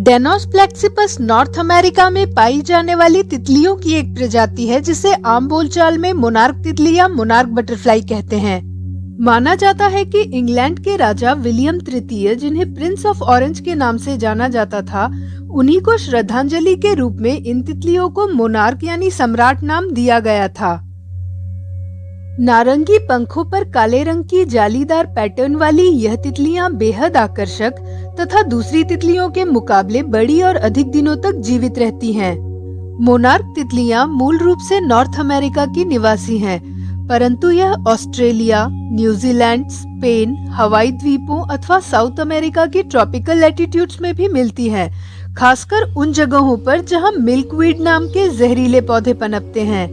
डेनोस प्लेक्सिपस north America में पाई जाने वाली तितलियों की एक प्रजाति है जिसे आम बोलचाल में मोनार्क तितली या मोनार्क बटरफ्लाई कहते हैं। माना जाता है कि इंग्लैंड के राजा विलियम तृतीय, जिन्हें प्रिंस ऑफ ऑरेंज के नाम से जाना जाता था, उन्हीं को श्रद्धांजलि के रूप में इन तितलियों को मोनार्क यानी सम्राट नाम दिया गया था। नारंगी पंखों पर काले रंग की जालीदार पैटर्न वाली यह तितलियां बेहद आकर्षक तथा दूसरी तितलियों के मुकाबले बड़ी और अधिक दिनों तक जीवित रहती हैं। मोनार्क तितलियां मूल रूप से नॉर्थ अमेरिका की निवासी हैं, परंतु यह ऑस्ट्रेलिया, न्यूजीलैंड, स्पेन, हवाई द्वीपों अथवा साउथ अमेरिका की ट्रॉपिकल लैटिट्यूड्स में भी मिलती हैं, खासकर उन जगहों पर जहां मिल्कवीड नाम के जहरीले पौधे पनपते हैं।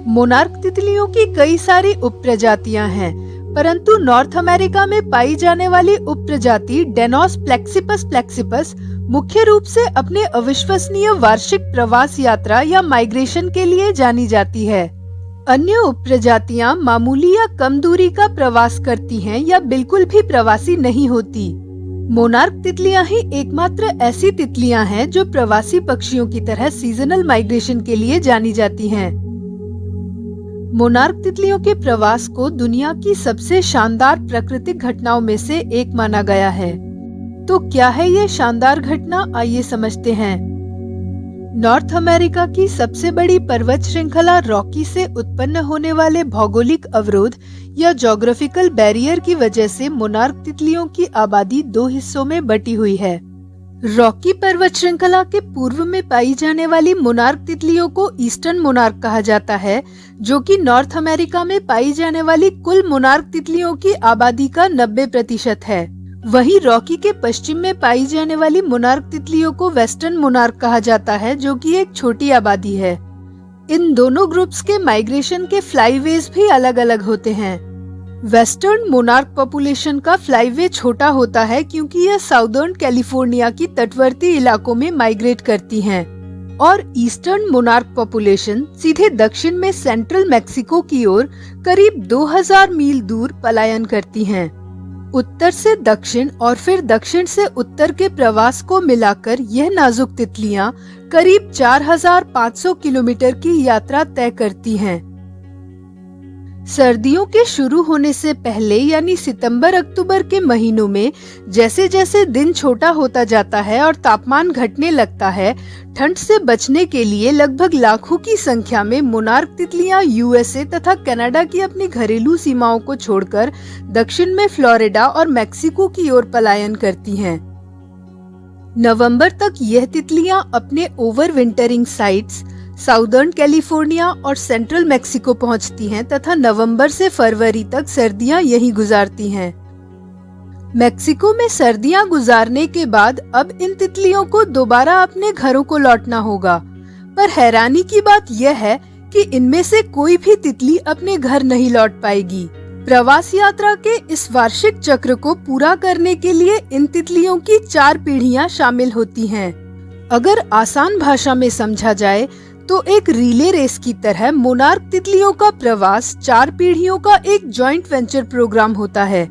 मोनार्क तितलियों की कई सारी उपप्रजातियां हैं, परंतु नॉर्थ अमेरिका में पाई जाने वाली उपप्रजाति डेनोस प्लेक्सिपस प्लेक्सिपस मुख्य रूप से अपने अविश्वसनीय वार्षिक प्रवास यात्रा या माइग्रेशन के लिए जानी जाती है। अन्य उपप्रजातियां मामूली या कम दूरी का प्रवास करती हैं या बिल्कुल भी प्रवासी नहीं होती। मोनार्क तितलियां ही एकमात्र ऐसी तितलियां हैं जो प्रवासी पक्षियों की तरह सीजनल माइग्रेशन के लिए जानी जाती हैं। मोनार्क तितलियों के प्रवास को दुनिया की सबसे शानदार प्राकृतिक घटनाओं में से एक माना गया है। तो क्या है ये शानदार घटना, आइए समझते हैं। नॉर्थ अमेरिका की सबसे बड़ी पर्वत श्रृंखला रॉकी से उत्पन्न होने वाले भौगोलिक अवरोध या ज्योग्राफिकल बैरियर की वजह से मोनार्क तितलियों की आबादी दो हिस्सों में बटी हुई है। रॉकी पर्वत श्रृंखला के पूर्व में पाई जाने वाली मोनार्क तितलियों को ईस्टर्न मोनार्क कहा जाता है, जो कि नॉर्थ अमेरिका में पाई जाने वाली कुल मोनार्क तितलियों की आबादी का 90% है। वहीं रॉकी के पश्चिम में पाई जाने वाली मोनार्क तितलियों को वेस्टर्न मोनार्क कहा जाता है, जो कि एक छोटी आबादी है। इन दोनों ग्रुप्स के माइग्रेशन के फ्लाईवेज भी अलग अलग होते हैं। वेस्टर्न मोनार्क पॉपुलेशन का फ्लाईवे छोटा होता है क्योंकि यह साउदर्न कैलिफोर्निया की तटवर्ती इलाकों में माइग्रेट करती हैं, और ईस्टर्न मोनार्क पॉपुलेशन सीधे दक्षिण में सेंट्रल मैक्सिको की ओर करीब 2000 मील दूर पलायन करती हैं। उत्तर से दक्षिण और फिर दक्षिण से उत्तर के प्रवास को मिलाकर यह नाजुक तितलियां करीब 4500 किलोमीटर की यात्रा तय करती हैं। सर्दियों के शुरू होने से पहले यानी सितंबर अक्टूबर के महीनों में जैसे जैसे दिन छोटा होता जाता है और तापमान घटने लगता है, ठंड से बचने के लिए लगभग लाखों की संख्या में मोनार्क तितलियां यूएसए तथा कनाडा की अपनी घरेलू सीमाओं को छोड़कर दक्षिण में फ्लोरिडा और मैक्सिको की ओर पलायन करती हैं। नवंबर तक यह तितलियां अपने over wintering sites southern California और सेंट्रल मैक्सिको पहुंचती हैं तथा नवंबर से फरवरी तक सर्दियां यहीं गुजारती हैं। मैक्सिको में सर्दियां गुजारने के बाद अब इन तितलियों को दोबारा अपने घरों को लौटना होगा, पर हैरानी की बात यह है कि इनमें से कोई भी तितली अपने घर नहीं लौट पाएगी। प्रवास यात्रा के इस वार्षिक चक्र को पूरा करने के लिए इन तितलियों की 4 पीढ़ियां शामिल होती हैं। अगर आसान भाषा में समझा जाए तो एक रिले रेस की तरह मोनार्क तितलियों का प्रवास 4 पीढ़ियों का एक जॉइंट वेंचर प्रोग्राम होता है।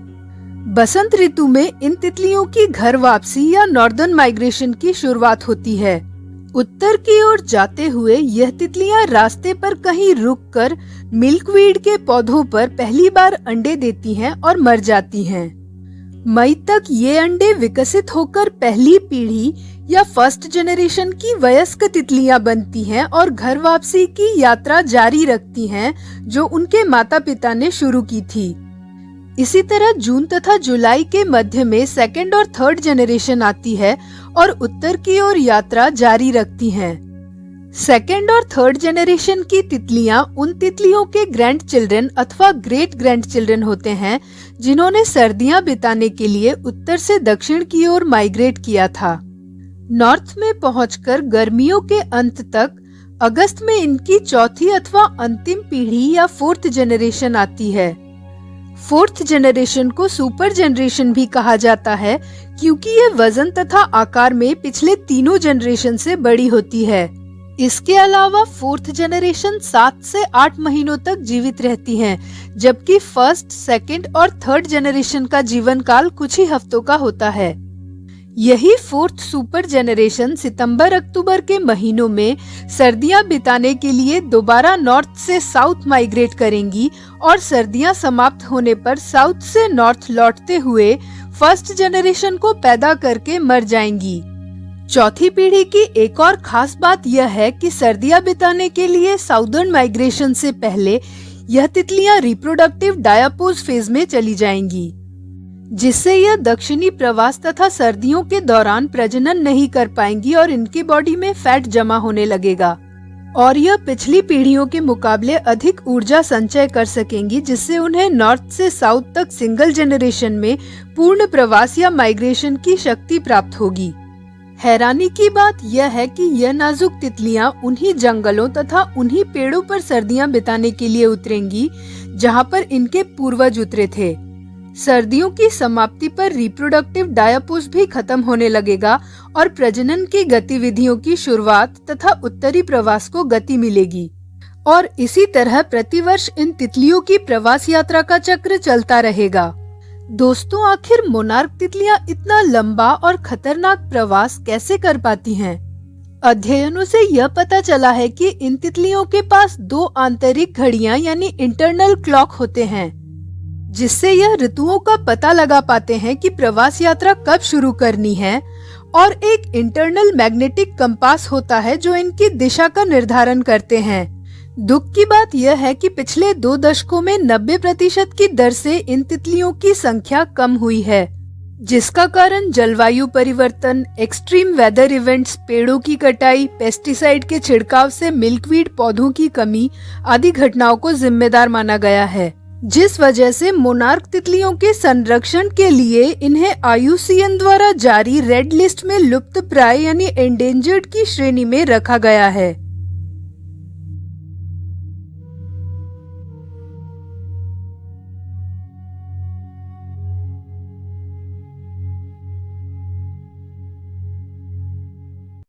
बसंत ऋतु में इन तितलियों की घर वापसी या नॉर्दर्न माइग्रेशन की शुरुआत होती है। उत्तर की ओर जाते हुए यह तितलियां रास्ते पर कहीं रुककर मिल्कवीड के पौधों पर पहली बार अंडे देती हैं और मर जाती हैं। मई तक ये अंडे विकसित होकर पहली पीढ़ी या फर्स्ट जनरेशन की वयस्क तितलियां बनती हैं और घर वापसी की यात्रा जारी रखती हैं जो उनके माता पिता ने शुरू की थी। इसी तरह जून तथा जुलाई के मध्य में सेकंड और थर्ड जनरेशन आती है और उत्तर की ओर यात्रा जारी रखती हैं। सेकंड और थर्ड जनरेशन की तितलियां उन तितलियों के ग्रैंड चिल्ड्रन अथवा ग्रेट ग्रैंड चिल्ड्रन होते हैं जिन्होंने सर्दियां बिताने के लिए उत्तर से दक्षिण की ओर माइग्रेट किया था। नॉर्थ में पहुंचकर गर्मियों के अंत तक अगस्त में इनकी चौथी अथवा अंतिम पीढ़ी या 4th जनरेशन आती है। 4th जनरेशन को सुपर जनरेशन भी कहा जाता है क्योंकि ये वजन तथा आकार में पिछले तीनों जनरेशन से बड़ी होती है। इसके अलावा 4th जनरेशन 7 से 8 महीनों तक जीवित रहती हैं, जबकि फर्स्ट, सेकंड और थर्ड जनरेशन का जीवन काल कुछ ही हफ्तों का होता है। यही फोर्थ सुपर जेनरेशन सितंबर अक्टूबर के महीनों में सर्दियां बिताने के लिए दोबारा नॉर्थ से साउथ माइग्रेट करेंगी और सर्दियां समाप्त होने पर साउथ से नॉर्थ लौटते हुए फर्स्ट जेनरेशन को पैदा करके मर जाएंगी। चौथी पीढ़ी की एक और खास बात यह है कि सर्दियां बिताने के लिए साउदर्न माइग्रेशन से पहले यह तितलियां रिप्रोडक्टिव डायापोज फेज में चली जाएंगी, जिससे यह दक्षिणी प्रवास तथा सर्दियों के दौरान प्रजनन नहीं कर पाएंगी और इनकी बॉडी में फैट जमा होने लगेगा और यह पिछली पीढ़ियों के मुकाबले अधिक ऊर्जा संचय कर सकेंगी, जिससे उन्हें नॉर्थ से साउथ तक सिंगल जेनरेशन में पूर्ण प्रवास या माइग्रेशन की शक्ति प्राप्त होगी। हैरानी की बात यह है कि यह नाजुक तितलियां उन्हीं जंगलों तथा उन्हीं पेड़ों पर सर्दियां बिताने के लिए उतरेंगी जहां पर इनके पूर्वज उतरे थे। सर्दियों की समाप्ति पर रिप्रोडक्टिव डायापोज भी खत्म होने लगेगा और प्रजनन की गतिविधियों की शुरुआत तथा उत्तरी प्रवास को गति मिलेगी और इसी तरह प्रतिवर्ष इन तितलियों की प्रवास यात्रा का चक्र चलता रहेगा। दोस्तों, आखिर मोनार्क तितलियां इतना लंबा और खतरनाक प्रवास कैसे कर पाती हैं? अध्ययनों से यह पता चला है कि इन तितलियों के पास दो आंतरिक घड़ियां यानी इंटरनल क्लॉक होते हैं, जिससे यह ऋतुओं का पता लगा पाते हैं कि प्रवास यात्रा कब शुरू करनी है, और एक इंटरनल मैग्नेटिक कंपास होता है जो इनकी दिशा का निर्धारण करते हैं। दुख की बात यह है कि पिछले 2 दशकों में 90% की दर से इन तितलियों की संख्या कम हुई है, जिसका कारण जलवायु परिवर्तन, एक्सट्रीम वेदर इवेंट्स, पेड़ों की कटाई, पेस्टिसाइड के छिड़काव से मिल्कवीड पौधों की कमी आदि घटनाओं को जिम्मेदार माना गया है, जिस वजह से मोनार्क तितलियों के संरक्षण के लिए इन्हें IUCN द्वारा जारी रेड लिस्ट में लुप्त प्राय यानी एंडेंजर्ड की श्रेणी में रखा गया है।